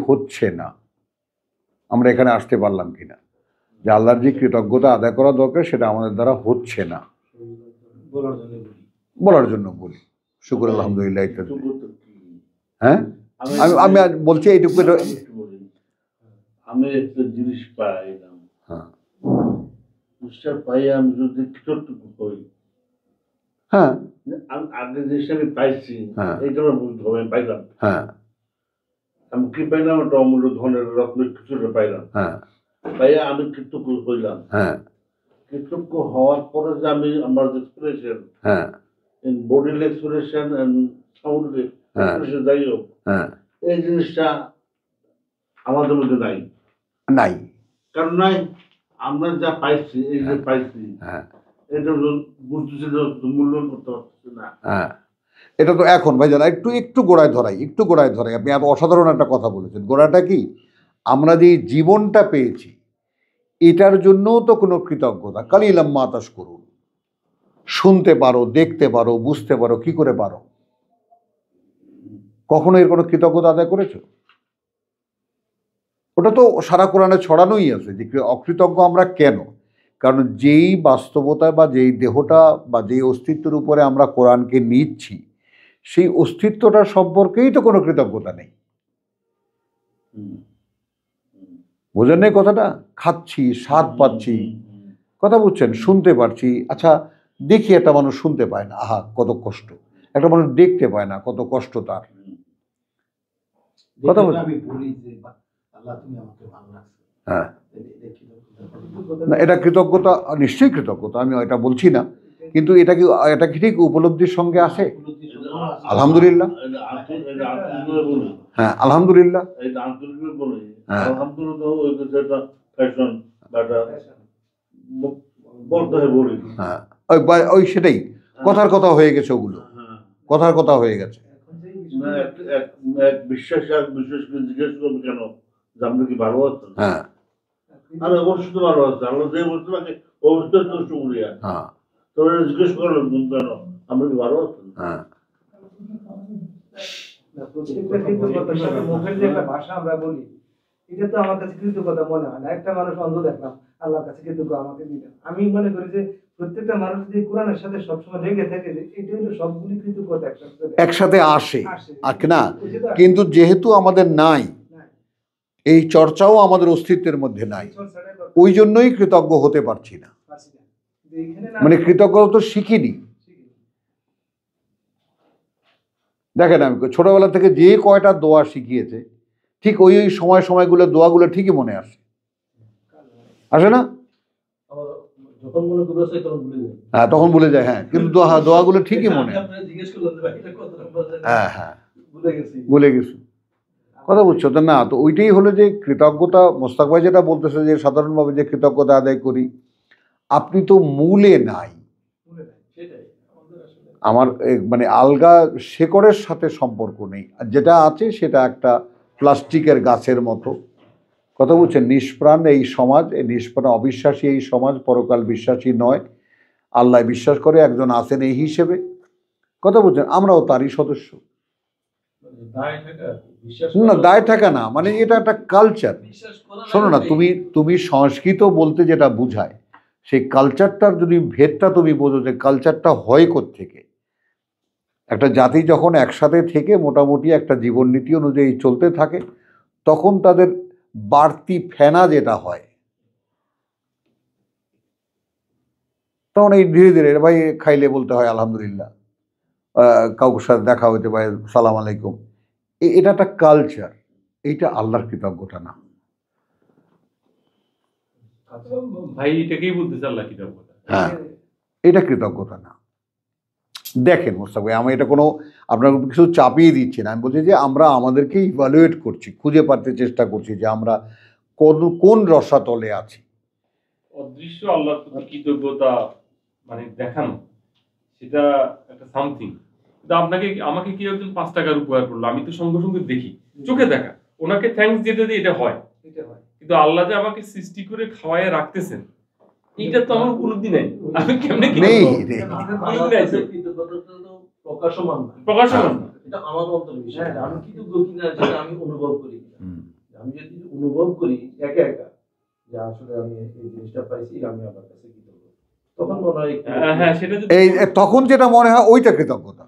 হচ্ছে না, আমরা এখানে আসতে পারলাম কিনা, যে আল্লাহর যে কৃতজ্ঞতা আদায় করা দরকার সেটা আমাদের দ্বারা হচ্ছে না, বলার জন্য বলি শুকর আলহামদুলিল্লাহ ইত্যাদি। হ্যাঁ, আমি বলছি এইটুকু। আমি একটা জিনিস পাইলাম, হ্যাঁ পাই আমি যদি কৃতজ্ঞ হই, হ্যাঁ আগের জিনিসটা আমি পাইছি, হ্যাঁ এইটা আমার বুঝতে হবে, আমি পাইলাম। হ্যাঁ আমি কি পাইলাম? একটা অমূল্য ধনের রত্ন কিছুটা পাইলাম। হ্যাঁ পাইয়া আমি কৃতজ্ঞ হইলাম। হ্যাঁ কৃতজ্ঞ হওয়ার পরে যে আমি আমার এক্সপ্রেশন, হ্যাঁ in body expression and sound expression, যাই হোক, হ্যাঁ এই জিনিসটা আমাদের মধ্যে নাই। নাই, কারণ নাই, আমরা যা পাইছি, এই যে পাইছি, হ্যাঁ এটা বুঝতেছি না, মূল্যায়ন করতে পারছি না। হ্যাঁ, এটা তো এখন ভাই জানা একটু গোড়ায় ধরাই। আপনি এত অসাধারণ একটা কথা বলেছেন। গোড়াটা কি? আমরা যে জীবনটা পেয়েছি এটার জন্যও তো কোনো কৃতজ্ঞতা। কালিলাম মাতাস করুন, শুনতে পারো, দেখতে পারো, বুঝতে পারো, কি করে পারো? কখনো এর কোনো কৃতজ্ঞতা আদায় করেছো? ওটা তো সারা কোরআনে ছড়ানোই আছে যে অকৃতজ্ঞ আমরা কেন। কারণ যেই বাস্তবতা বা যেই দেহটা বা যেই অস্তিত্বের উপরে আমরা কোরআনকে নিচ্ছি, সেই অস্তিত্বটার সম্পর্কেই তো কোনো কৃতজ্ঞতা নেই। বোঝেন নাই কথাটা? খাচ্ছি, স্বাদ পাচ্ছি, কথা বুঝছেন, শুনতে পারছি। আচ্ছা, দেখি একটা মানুষ শুনতে পায় না, আহা কত কষ্ট। একটা মানুষ দেখতে পায় না, কত কষ্ট তার। কথা বলছি, হ্যাঁ, না এটা কৃতজ্ঞতা, নিশ্চয়ই কৃতজ্ঞতা, আমি এটা বলছি না, কিন্তু এটা কি ঠিক উপলব্ধির সঙ্গে আসে? আলহামদুলিল্লাহ, হ্যাঁ আলহামদুলিল্লাহ, হ্যাঁ হ্যাঁ ওই সেটাই কথার কথা হয়ে গেছে, ওগুলো কথার কথা হয়ে গেছে। বিশ্বাস জিজ্ঞেস করবে কেন যে আপনি কি ভালো আছেন? হ্যাঁ আমি অবশ্যই তো ভালো আছি, আল্লাহ যে বলতে পারে অবশ্যই তো শুকরিয়া। হ্যাঁ তোরা জিজ্ঞেস করলেন কেন আপনি কি ভালো আছেন? হ্যাঁ মুখের যে একটা ভাষা আমরা বলি, এটা তো আমার কাছে কৃতজ্ঞতা মনে হয় না। একটা মানুষ অন্ধ দেখলাম, আল্লাহর কাছে কৃতজ্ঞ আমাকে দিলেন। আমি মনে করি যে প্রত্যেকটা মানুষ যদি কোরআনের সাথে সবসময় লেগে থাকে, যে এটা হলো সবগুলি কৃতজ্ঞতা একসাথে আসে আর না। কিন্তু যেহেতু আমাদের নাই, এই চর্চাও আমাদের অস্তিত্বের মধ্যে নাই, ওই জন্যই কৃতজ্ঞ হতে পারছি না। মানে কৃতজ্ঞতা তো শিখিনি। দেখেন, আমি ছোটবেলা থেকে যে কয়টা দোয়া শিখিয়েছে, ঠিক ওই সময়গুলো দোয়াগুলো ঠিকই মনে আসে না? হ্যাঁ তখন ভুলে যায়, হ্যাঁ, কিন্তু দোয়াগুলো ঠিকই মনে। হ্যাঁ হ্যাঁ ভুলে গেছি, কথা বুঝছো তো? না, তো ওইটাই হলো যে কৃতজ্ঞতা। মোস্তাক ভাই যেটা বলতেছে যে সাধারণভাবে যে কৃতজ্ঞতা আদায় করি, আপনি তো মূলে নাই। আমার মানে আলগা শেকড়ের সাথে সম্পর্ক নেই, আর যেটা আছে সেটা একটা প্লাস্টিকের গাছের মতো, কথা বুঝছেন? নিষ্প্রাণ এই সমাজ, এই নিষ্প্রাণ অবিশ্বাসী এই সমাজ, পরকাল বিশ্বাসী নয়, আল্লাহ বিশ্বাস করে একজন আছেন এই হিসেবে, কথা বুঝছেন? আমরাও তারই সদস্য। না, দায় থাকা না, মানে এটা একটা কালচার। শোনো না, তুমি সংস্কৃত বলতে যেটা বুঝায়, সেই কালচারটার যদি ভেদটা তুমি বোঝো, যে কালচারটা হয় কোত্থেকে। একটা জাতি যখন একসাথে থেকে মোটামুটি একটা জীবননীতি অনুযায়ী চলতে থাকে, তখন তাদের বাড়তি ফেনা যেটা হয়, তখন এই ধীরে ধীরে ভাই খাইলে বলতে হয় আলহামদুলিল্লাহ, কাউকে সাথে দেখা হইতে পারে সালাম আলাইকুম, এটা একটা কালচার। এইটা আল্লাহর কৃতজ্ঞতা না ভাই, এটাকেই বলতেছে আল্লাহ কৃতজ্ঞতা। হ্যাঁ, এটা কৃতজ্ঞতা না। দেখেন মোস্তাক ভাই, আমি এটা কোনো আপনার কিছু চাপিয়ে দিচ্ছি না, আমি বলছি যে আমরা আমাদেরকে ইভ্যালুয়েট করছি, খুঁজে পাতে চেষ্টা করছি যে আমরা কোন রসাতলে আছি। অদৃশ্য আল্লাহর প্রতি কৃতজ্ঞতা মানে দেখানো, সেটা একটা সামথিং। কিন্তু আমাকে কি একজন 5 টাকার উপহার করলো, আমি তো সঙ্গে সঙ্গে দেখি, চোখে দেখা, ওনাকে থ্যাঙ্কস দিতে দিই, এটা হয়। কিন্তু আল্লাহ যে আমাকে সৃষ্টি করে খাওয়ায় রাখতেছেন, এটা তো আমার উপলব্ধি নেই। আমি কেমনে প্রকাশমান না, এটা আমার অন্তর বিষয়। আমি কৃতজ্ঞ কিনা সেটা আমি অনুভব করি। হুম। আমি যদি অনুভব করি একা একা যে আসলে আমি এই জিনিসটা পাইছি, আমি আমার কাছে কৃতজ্ঞ, তখন মনে হয় হ্যাঁ সেটা যদি এই তখন যেটা মনে হয় ওইটা কৃতজ্ঞতা।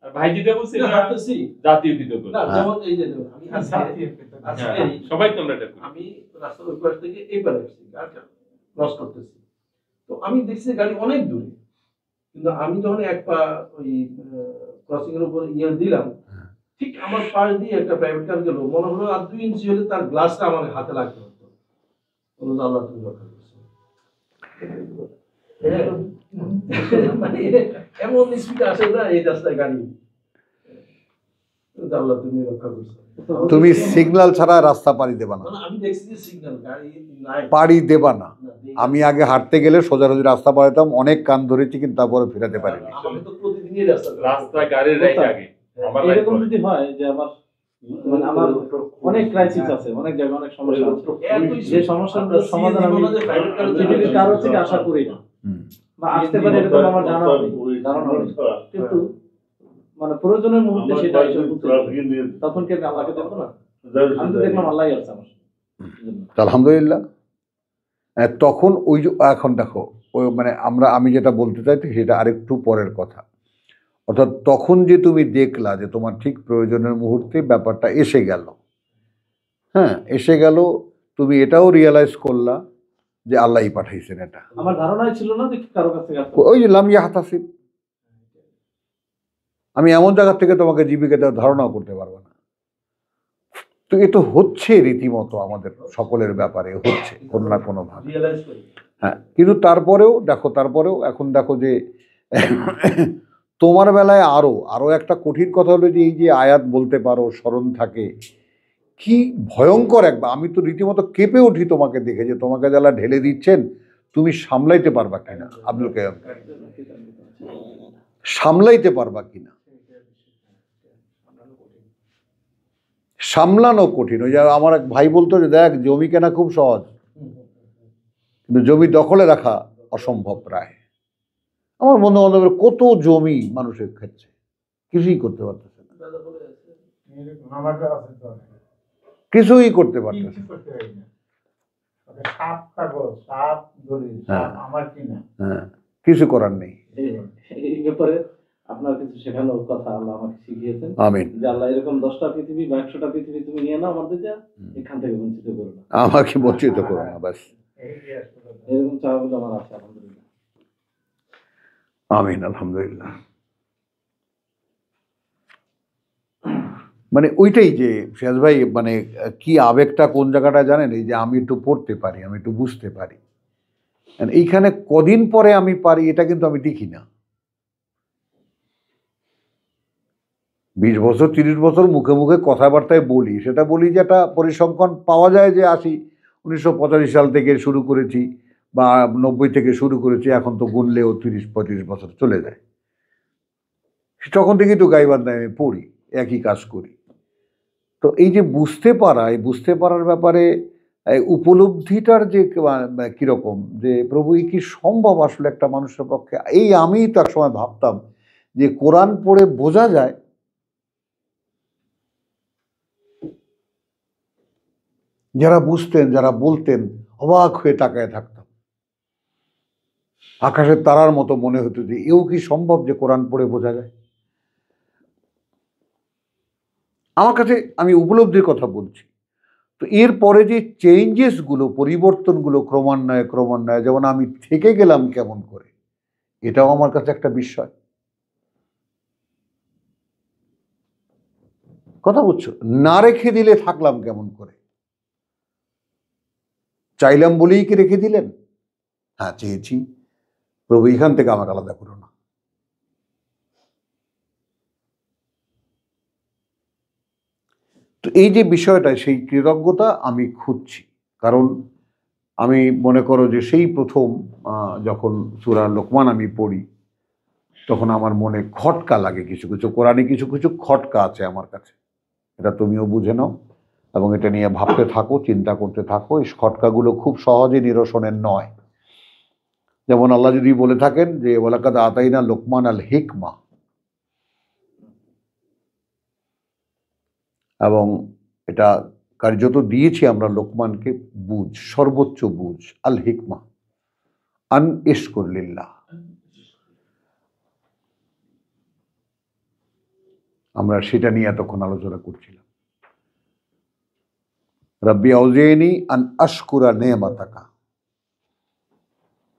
আর ভাই যেটা বলছে এটা হাঁটতেছি জাতীয় কৃতজ্ঞতা। না, যেমন এই যে দেখুন, আমি আজকে হ্যাঁ, সবাই তো আমরা এটা করি। আমি রাস্তার ওই পাশ থেকে এই পারে আসছি, গাড়িটা ক্রস করতেছি, তো আমি দেখছি গাড়ি অনেক দূরে, কিন্তু আমি যখন এক পা ওই ক্রসিং এর উপর দিলাম, ঠিক আমার পাশ দিয়ে একটা প্রাইভেট কার গেল, মনে হলো আর 2 ইঞ্চি হলে তার গ্লাসটা আমার হাতে লাগতে হতো। বললো আল্লাহ তুমি রক্ষা করছো। মানে এমন স্পিড আসে না এই রাস্তায় গাড়ি, আল্লাহ তুমি রক্ষা করছো। তুমি সিগন্যাল ছাড়া রাস্তা পাড়ি দেবা না, মানে আমি দেখছি যে সিগন্যাল গাড়ি নাই, পাড়ি দেবা না। না, দেই- আমি আগে হাঁটতে গেলে সোজাসুজি রাস্তা পাড়াতাম, অনেক কান ধরেছি, কিন্তু তারপরে ফেরাতে পারিনি। আমাকে তো প্রতিদিনই রাস্তায় গাড়ির রাইট আগে আমার লাইফ এরকম যদি হয় যে আমার মানে আমার অনেক ক্রাইসিস আছে, অনেক জায়গায় অনেক সমস্যা আছে, যে সমস্যাগুলো সমাধান আমি পৃথিবীর কারো থেকে আশা করি না হুম। বা আসতে পারে এরকম আমার ধারণা নেই, কিন্তু মানে প্রয়োজনের মুহূর্তে সেটা এসে উপস্থিত হয়। তখন কি আমি আল্লাহকে দেখবো না? আমি তো দেখলাম আল্লাহই আছে আমার জন্য। তো আলহামদুলিল্লাহ। তখন ওই যে এখন দেখো ওই মানে আমি যেটা বলতে চাইছি সেটা আরেকটু পরের কথা। অর্থাৎ তখন যে তুমি দেখলা যে তোমার ঠিক প্রয়োজনের মুহূর্তে ব্যাপারটা এসে গেল, হ্যাঁ এসে গেল, তুমি এটাও রিয়েলাইজ করলা যে আল্লাহই পাঠাইছেন এটা। আমার ধারণাই ছিল না যে কারো কাছ থেকে আসতে ওই যে লাম ইয়াহতাসিব, আমি এমন জায়গা থেকে তোমাকে জীবিকা দেওয়ার ধারণাও করতে পারবো না। তো এ তো হচ্ছে রীতিমতো আমাদের সকলের ব্যাপারে হচ্ছে কোনো না কোনো ভাবে। রিয়েলাইজ করি। হ্যাঁ, কিন্তু তারপরেও এখন দেখো যে তোমার বেলায় আরো একটা কঠিন কথা হলো যে এই যে আয়াত বলতে পারো, স্মরণ থাকে, কি ভয়ঙ্কর একবার, আমি তো রীতিমতো কেঁপে উঠি তোমাকে দেখে যে তোমাকে যারা ঢেলে দিচ্ছেন তুমি সামলাইতে পারবা কিনা। আব্দুল কাইয়ুম, সামলাইতে পারবা কিনা, সামলানো কঠিন। ওই যে আমার এক ভাই বলতো যে দেখ জমি কেনা খুব সহজ, কিন্তু জমি দখলে রাখা অসম্ভব প্রায়। আমার বন্ধু বান্ধবের কত জমি মানুষের খাচ্ছে, কিছুই করতে পারতেছে না, কিছুই করতে পারতেছে না। হ্যাঁ, কিছু করার নেই। এই ব্যাপারে আপনার কিছু শেখানোর কথা আল্লাহ আমাকে শিখিয়েছেন। আমিন। যে আল্লাহ এরকম 10টা পৃথিবী বা 100টা পৃথিবী তুমি নিয়ে নাও আমাদের যা, এখান থেকে বঞ্চিত করো না, আমাকে বঞ্চিত করো না, ব্যাস। এরকম চাওয়াগুলো আমার আছে আলহামদুলিল্লাহ। আমিন, আলহামদুলিল্লাহ। মানে ওইটাই যে ফিয়াজ ভাই, মানে কি আবেগটা কোন জায়গাটা জানেন, এই যে আমি একটু পড়তে পারি, আমি একটু বুঝতে পারি, এইখানে কদিন পরে আমি পারি এটা কিন্তু আমি দেখি না। 20 বছর 30 বছর মুখে মুখে কথাবার্তায় বলি, সেটা বলি যে একটা পরিসংখ্যান পাওয়া যায় যে 1985 সাল থেকে শুরু করেছি বা 90 থেকে শুরু করেছি, এখন তো গুনলেও 30-35 বছর চলে যায়। তখন থেকেই তো গাইবান্ধায় আমি পড়ি, একই কাজ করি। তো এই যে বুঝতে পারা, এই বুঝতে পারার ব্যাপারে উপলব্ধিটার যে কীরকম, যে প্রভু এই কি সম্ভব আসলে একটা মানুষের পক্ষে। এই আমি তো একসময় ভাবতাম যে কোরআন পড়ে বোঝা যায়, যারা বুঝতেন, যারা বলতেন, অবাক হয়ে তাকায় থাকতাম। আকাশের তারার মতো মনে হতো যে এও কি সম্ভব যে কোরআন পড়ে বোঝা যায়। আমার কাছে, আমি উপলব্ধির কথা বলছি। তো এরপরে যে চেঞ্জেসগুলো, পরিবর্তনগুলো ক্রমান্বয়ে যেমন আমি থেকে গেলাম কেমন করে, এটাও আমার কাছে একটা বিস্ময়। কথা বুঝছো, না রেখে দিলে থাকলাম কেমন করে, চাইলাম বলেই কি রেখে দিলেন? হ্যাঁ চেয়েছি, প্রভু এখান থেকে আমাকে আলাদা করো না। তো এই যে বিষয়টা, সেই কৃতজ্ঞতা আমি খুঁজছি। কারণ আমি মনে করো যে সেই প্রথম যখন সূরা লোকমান আমি পড়ি, তখন আমার মনে খটকা লাগে, কিছু কিছু কোরআনে কিছু কিছু খটকা আছে আমার কাছে। এটা তুমিও বুঝে নাও এবং এটা নিয়ে ভাবতে থাকো, চিন্তা করতে থাকো। এই খটকাগুলো খুব সহজে নিরসনের নয়। যেমন আল্লাহ যদি বলে থাকেন যে ওয়ালাকাদ আতাইনা লোকমান আল হিকমা, এবং এটা কার্যত দিয়েছি আমরা লোকমানকে বুঝ, সর্বোচ্চ বুঝ, আল হিকমা আন ইশকুর লিল্লাহ। আমরা সেটা নিয়ে এতক্ষণ আলোচনা করছিলাম। রব্বি আউজিনি আন আশকুরা নেমাতাকা,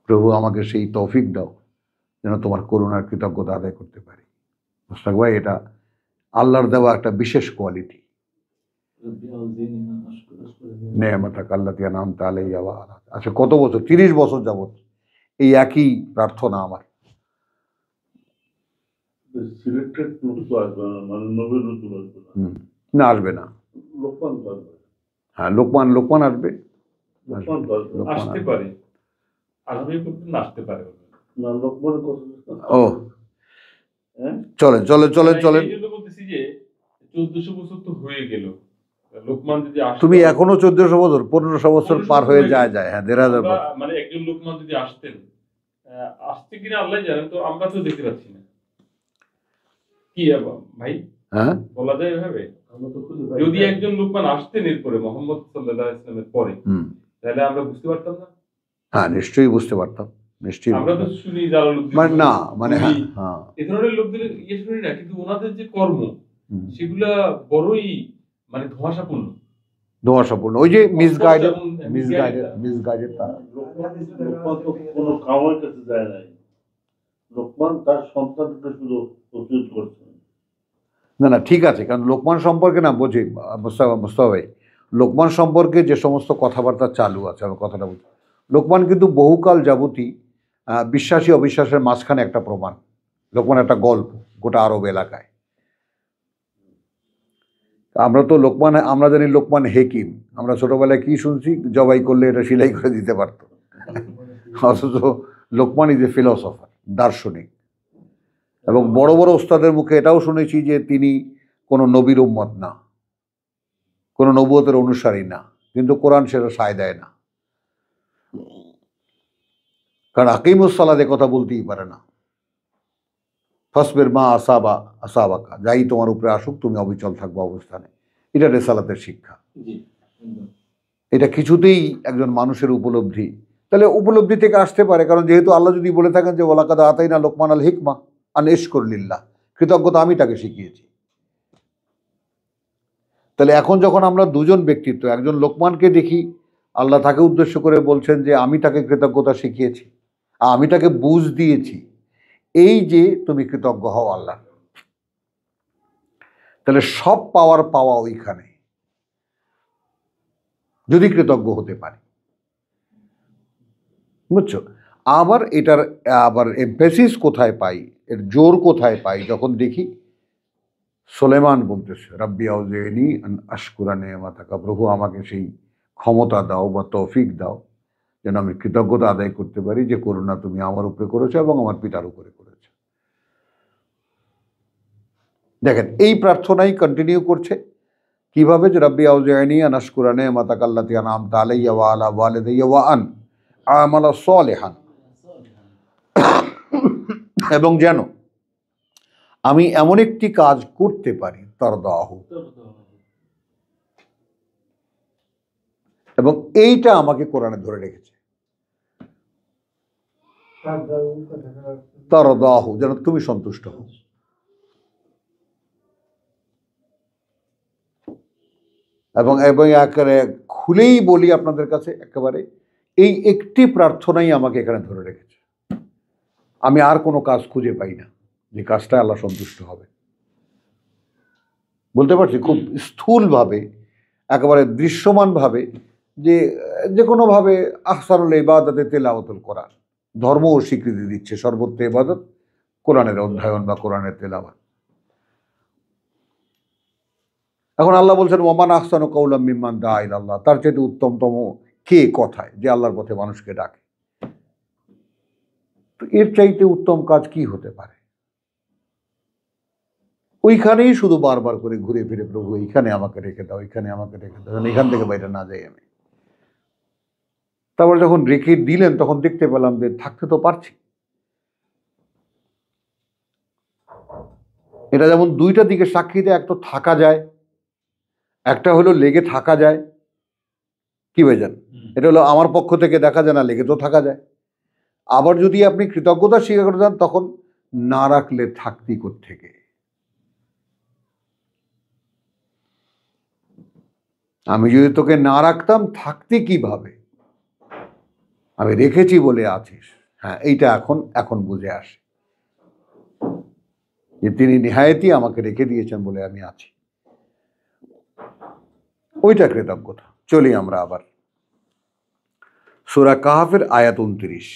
প্রভু আমাকে সেই তৌফিক দাও যেন তোমার করুণার কৃতজ্ঞতা আদায় করতে পারি। মুশতাক ভাই, এটা আল্লাহর দেওয়া একটা বিশেষ কোয়ালিটি। নেমাতাকা আল্লাতী আনআমতা আলাইয়া ওয়া আলা। আচ্ছা, কত বছর? 30 বছর যাবত এই একই প্রার্থনা আমার। সিলেক্টেড নতুন আসবে না, মানে নবীর নতুন আসবে না। না, আসবে না। লোকমান তো আসবে। হ্যাঁ, লোকমান আসবে। লোকমান তো আসবে। লোকমান আসতে আসবে। পারে, আসবে করতে না আসতে পারে। না, লোকমানের কথা। ও, হ্যাঁ, চলেন। এই জন্য বলতেছি যে 1400 বছর তো হয়ে গেল, লোকমান যদি আসতো, তুমি এখনো 1400 বছর, 1500 বছর পার হয়ে যায়। হ্যাঁ, 1500 বছর। মানে একজন লোকমান যদি আসতেন, আসতে কিনা আল্লাহ জানেন, তো আমরা তো দেখতে পাচ্ছি না। কি ভাই, হ্যাঁ, বলা যায় এভাবে? আমরা তো খুঁজে পাই যদি না। একজন লোকমান আসতেন এরপরে, মোহাম্মদ সাল্লাল্লাহু আলাইহি ওয়াসাল্লামের পরে, তাহলে আমরা বুঝতে পারতাম না? হ্যাঁ, নিশ্চয়ই বুঝতে পারতাম, নিশ্চয়ই আমরা তো বুঝতে শুনি জালালউদ্দিন, মানে না, মানে হ্যাঁ, রুমি, হ্যাঁ, এই ধরনের লোকদের ইয়ে শুনি না, কিন্তু ওনাদের যে কর্ম, হুম। সেগুলা বড়ই মানে ধোঁয়াশাপূর্ণ। ধোঁয়াশাপূর্ণ। ওই যে মিসগাইডেড তারা। লোকমান তো কোনো কামের কাছে যায় নাই। লোকমান তার সন্তানকে শুধু প্রস্তুত করছে। না, ঠিক আছে, কারণ লোকমান সম্পর্কে না বোঝে মুস্তাফা ভাই, লোকমান সম্পর্কে যে সমস্ত কথাবার্তা চালু আছে, আমি কথাটা বলছি, লোকমান কিন্তু বহুকাল যাবতই বিশ্বাসী অবিশ্বাসের মাঝখানে একটা প্রমাণ। লোকমান একটা গল্প গোটা আরব এলাকায়। আমরা জানি লোকমান হেকিম। আমরা ছোটবেলায় কি শুনছি? জবাই করলে এটা সেলাই করে দিতে পারত। অথচ লোকমান ইজ এ ফিলসফার, দার্শনিক। এবং বড় বড় ওস্তাদের মুখে এটাও শুনেছি যে তিনি কোনো নবীর উম্মত না, কোনো নবুয়তের অনুসারী না, কিন্তু কোরআন সেটা সায় দেয় না। কারণ আকিমুস সালাতে কথা বলতেই পারে না। ফাসবির মা আসাবাকা, যাই তোমার উপরে আসুক তুমি অবিচল থাকবো অবস্থানে। এটা রেসালাতের শিক্ষা। এটা কিছুতেই একজন মানুষের উপলব্ধি, তাহলে উপলব্ধি থেকে আসতে পারে। কারণ যেহেতু আল্লাহ যদি বলে থাকেন যে ওয়ালাকাদ আতাইনা লোকমান আল হিকমা আন ইশকুর লিল্লাহ, কৃতজ্ঞতা আমি তাকে শিখিয়েছি। তাহলে এখন যখন আমরা দুজন ব্যক্তিত্ব, একজন লোকমানকে দেখি, আল্লাহ তাকে উদ্দেশ্য করে বলছেন যে আমি তাকে কৃতজ্ঞতা শিখিয়েছি, আর আমি তাকে বুঝ দিয়েছি, এই যে তুমি কৃতজ্ঞ হও আল্লাহ। তাহলে সব পাওয়া ওইখানে, যদি কৃতজ্ঞ হতে পারি, বুঝছো? এটার এমফেসিস কোথায় পাই, এর জোর কোথায় পাই? যখন দেখি সুলাইমান বলতেছে রাব্বি আউজিনি আন আশকুরা নি'মাতাকা, প্রভু আমাকে সেই ক্ষমতা দাও বা তৌফিক দাও যেন আমি কৃতজ্ঞতা আদায় করতে পারি যে করুণা তুমি আমার উপরে করেছো এবং আমার পিতার উপরে করেছো। দেখেন, এই প্রার্থনাই কন্টিনিউ করছে কিভাবে? যে রাব্বি আউজিনি আন আশকুরা নি'মাতাকা আল্লাতী আন'আমতা আলাইয়া ওয়া আলা ওয়ালিদাইয়া ওয়া আন আমালা সালিহান, এবং যেন আমি এমন একটি কাজ করতে পারি তারদাহু, এবং এইটা আমাকে কোরআনে ধরে রেখেছে। তারদাহু, যেন তুমি সন্তুষ্ট হও। এবং একেবারে খুলেই বলি আপনাদের কাছে, একেবারে এই একটি প্রার্থনাই আমাকে এখানে ধরে রেখেছে। আমি আর কোনো কাজ খুঁজে পাই না যে কাজটা আল্লাহ সন্তুষ্ট হবে। বলতে পারছি খুব স্থূলভাবে, একেবারে দৃশ্যমানভাবে, যে কোনোভাবে আহসানুল ইবাদতে তিলাওয়াতুল কোরআন, ধর্ম ও স্বীকৃতি দিচ্ছে সর্বত্র ইবাদত কোরআনের অধ্যয়ন বা কোরআনের তেলাওয়াত। এখন আল্লাহ বলছেন ওমান আহসানু কাওলাম মিম্মান দাআ ইলাল্লাহ, তার চাইতে উত্তমতম কে কথায়, যে আল্লাহর পথে মানুষকে ডাকে। তো এর চাইতে উত্তম কাজ কি হতে পারে? ওইখানেই শুধু বারবার করে ঘুরে ফিরে, প্রভু এইখানে আমাকে রেখে দাও, এখানে আমাকে রেখে দাও, এখান থেকে বাইরে না যাই আমি। তারপর যখন রেখে দিলেন তখন দেখতে পেলাম যে থাকতে তো পারছি। এটা যেমন দুইটা দিকে সাক্ষী দেয়, এক তো থাকা যায়, একটা হলো লেগে থাকা যায়, কি ভাইজান? এটা হলো আমার পক্ষ থেকে দেখা যায় না, লেগে তো থাকা যায়। আবার যদি আপনি কৃতজ্ঞতা স্বীকার করে যান, তখন না রাখলে থাকতি কোত্থেকে? আমি যদি তোকে না রাখতাম থাকতি কিভাবে? আমি রেখেছি বলে আছিস। হ্যাঁ, এইটা এখন বুঝে আসে যে তিনি নিহায়াতি আমাকে রেখে দিয়েছেন বলে আমি আছি, ওইটা কৃতজ্ঞতা। চলি আমরা আবার সূরা কাহফের আয়াত 29।